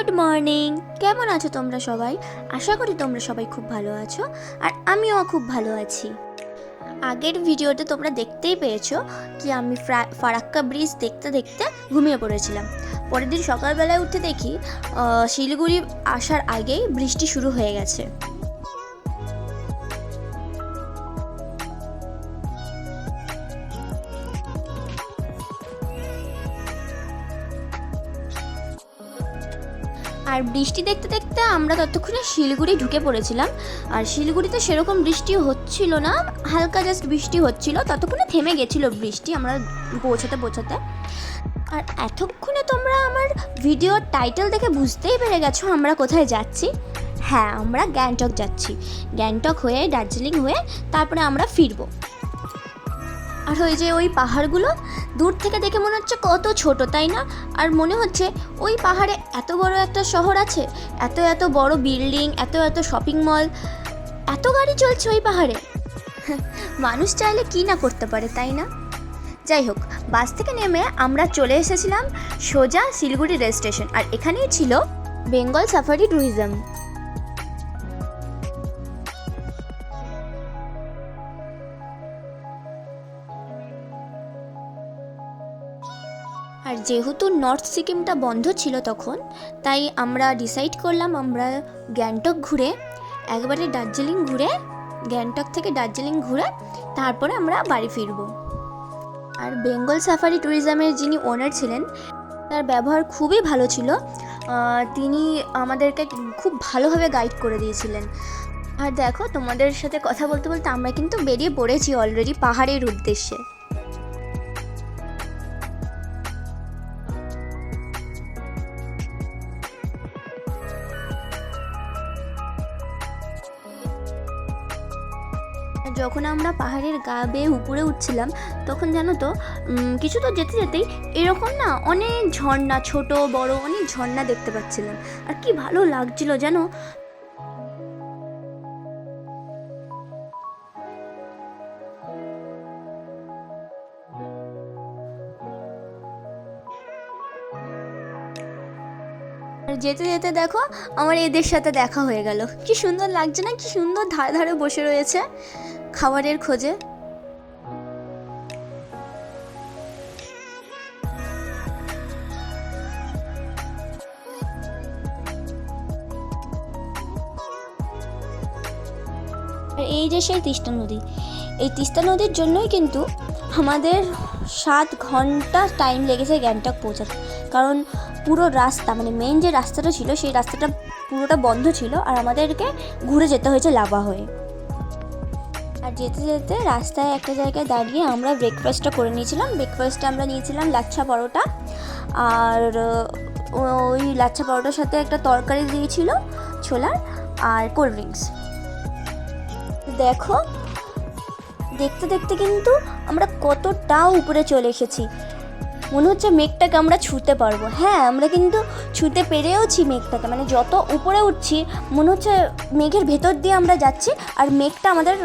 Good morning. কেমন আছো তোমরা সবাই? আশা করি তোমরা সবাই খুব ভালো আছো, আর আমিও খুব ভালো আছি। আগের ভিডিওতে তোমরা দেখতেই পেয়েছো কি আমি ফারাক্কা ব্রিজ দেখতে দেখতে ঘুমিয়ে পড়েছিলাম। পরের দিন সকালবেলায় উঠে দেখি শিলিগুড়ি আসার আগেই বৃষ্টি শুরু হয়ে গেছে। আর বৃষ্টি দেখতে দেখতে আমরা ততক্ষণে শিলিগুড়ি ঢুকে পড়েছিলাম। আর শিলিগুড়িতে সেরকম বৃষ্টি হচ্ছিল না, হালকা জাস্ট বৃষ্টি হচ্ছিল, ততক্ষণে থেমে গেছিল বৃষ্টি আমরা পৌঁছাতে। আর এতক্ষণে তোমরা আমার ভিডিওর টাইটেল দেখে বুঝতেই পেরে গেছো আমরা কোথায় যাচ্ছি। হ্যাঁ, আমরা গ্যাংটক যাচ্ছি। গ্যাংটক হয়ে দার্জিলিং হয়ে তারপরে আমরা ফিরবো। আর ওই পাহাড়গুলো দূর থেকে দেখে মনে হচ্ছে কত ছোট, তাই না? আর মনে হচ্ছে ওই পাহাড়ে এত বড় একটা শহর আছে, এত বড় বিল্ডিং, এত শপিং মল, এত গাড়ি চলছে ওই পাহাড়ে। মানুষ চাইলে কি না করতে পারে, তাই না? যাই হোক, বাস থেকে নেমে আমরা চলে এসেছিলাম সোজা শিলিগুড়ি রেল স্টেশন। আর এখানেই ছিল বেঙ্গল সাফারি ট্যুরিজম। আর যেহেতু নর্থ সিকিমটা বন্ধ ছিল তখন, তাই আমরা ডিসাইড করলাম আমরা গ্যাংটক ঘুরে একবারে দার্জিলিং ঘুরে, গ্যাংটক থেকে দার্জিলিং ঘুরে তারপরে আমরা বাড়ি ফিরব। আর বেঙ্গল সাফারি ট্যুরিজমের যিনি ওনার ছিলেন তার ব্যবহার খুবই ভালো ছিল। তিনি আমাদেরকে খুব ভালোভাবে গাইড করে দিয়েছিলেন। আর দেখো, তোমাদের সাথে কথা বলতে বলতে আমরা কিন্তু বেরিয়ে পড়েছি অলরেডি পাহাড়ের উদ্দেশ্যে। যখন আমরা পাহাড়ের গা বেয়ে উপরে উঠছিলাম তখন জানো তো কিছু তো যেতে যেতেই এরকম না অনেক ঝর্ণা, ছোট বড় অনেক ঝর্ণা দেখতে পাচ্ছিলাম। আর কি ভালো লাগছিল জানো। আর যেতে যেতে দেখো আমার এদের সাথে দেখা হয়ে গেল। কি সুন্দর লাগছে না? কি সুন্দর ধারে ধারে বসে রয়েছে খাবারের খোঁজে। আর এই যে সেই তিস্তা নদী, এই তিস্তা নদীর জন্যই কিন্তু আমাদের 7 ঘন্টা টাইম লেগেছে গ্যাংটক পৌঁছাতে। কারণ পুরো রাস্তা, মানে মেইন যে রাস্তাটা ছিল সেই রাস্তাটা পুরোটা বন্ধ ছিল, আর আমাদেরকে ঘুরে যেতে হয়েছে লাভা হয়ে। আর যেতে যেতে রাস্তায় একটা জায়গায় দাঁড়িয়ে আমরা ব্রেকফাস্টটা করে নিয়েছিলাম। ব্রেকফাস্টে আমরা নিয়েছিলাম লাচ্ছা পরোটা, আর ওই লাচ্ছা পরোটার সাথে একটা তরকারি দিয়েছিল ছোলার, আর কোল্ড ড্রিঙ্কস। দেখো, দেখতে দেখতে কিন্তু আমরা কতটা উপরে চলে এসেছি। মনে হচ্ছে মেঘটাকে আমরা ছুঁতে পারবো। হ্যাঁ, আমরা কিন্তু ছুঁতে পেরেওছি মেঘটাকে। মানে যত উপরে উঠছি মনে হচ্ছে মেঘের ভেতর দিয়ে আমরা যাচ্ছি, আর মেঘটা আমাদের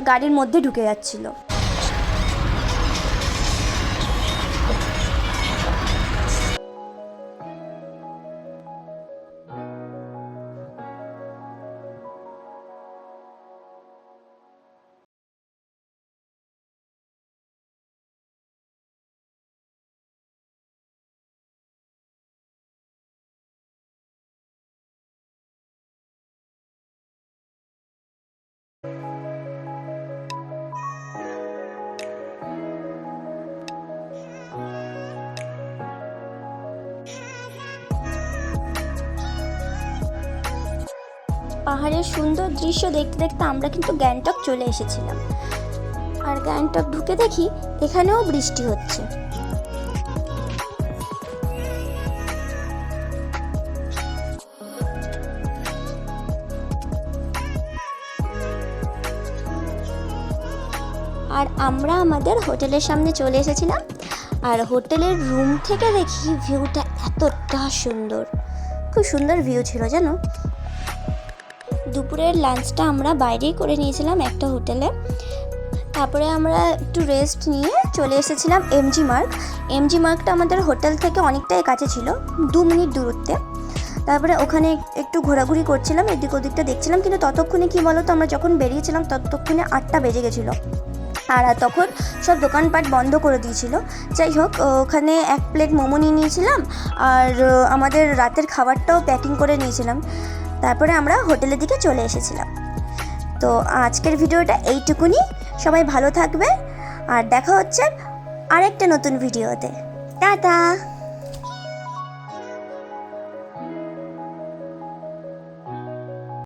গাড়ির মধ্যে ঢুকে যাচ্ছিল। পাহাড়ের সুন্দর দৃশ্য দেখতে দেখতে আমরা কিন্তু গ্যাংটক চলে এসেছিলাম। আর গ্যাংটক ঢুকে দেখি এখানেও বৃষ্টি হচ্ছে। আর আমরা আমাদের হোটেলের সামনে চলে এসেছিলাম। আর হোটেলের রুম থেকে দেখি ভিউটা এতটা সুন্দর, খুব সুন্দর ভিউ ছিল জানো। দুপুরের লাঞ্চটা আমরা বাইরেই করে নিয়েছিলাম একটা হোটেলে। তারপরে আমরা একটু রেস্ট নিয়ে চলে এসেছিলাম এমজি মার্গ। এমজি মার্গটা আমাদের হোটেল থেকে অনেকটাই কাছে ছিল, 2 মিনিট দূরত্বে। তারপরে ওখানে একটু ঘোরাঘুরি করছিলাম, এদিক ওদিকটা দেখছিলাম, কিন্তু ততক্ষণে কী বলো তো, আমরা যখন বেরিয়েছিলাম ততক্ষণে 8টা বেজে গেছিলো। আর তখন সব দোকানপাট বন্ধ করে দিয়েছিল। যাই হোক, ওখানে 1 প্লেট মোমো নিয়ে নিয়েছিলাম, আর আমাদের রাতের খাবারটাও প্যাকিং করে নিয়েছিলাম। তারপরে আমরা হোটেলের দিকে চলে এসেছিলাম। তো আজকের ভিডিওটা এইটুকুনি। সবাই ভালো থাকবে, আর দেখা হচ্ছে আরেকটা নতুন ভিডিওতে। টাটা।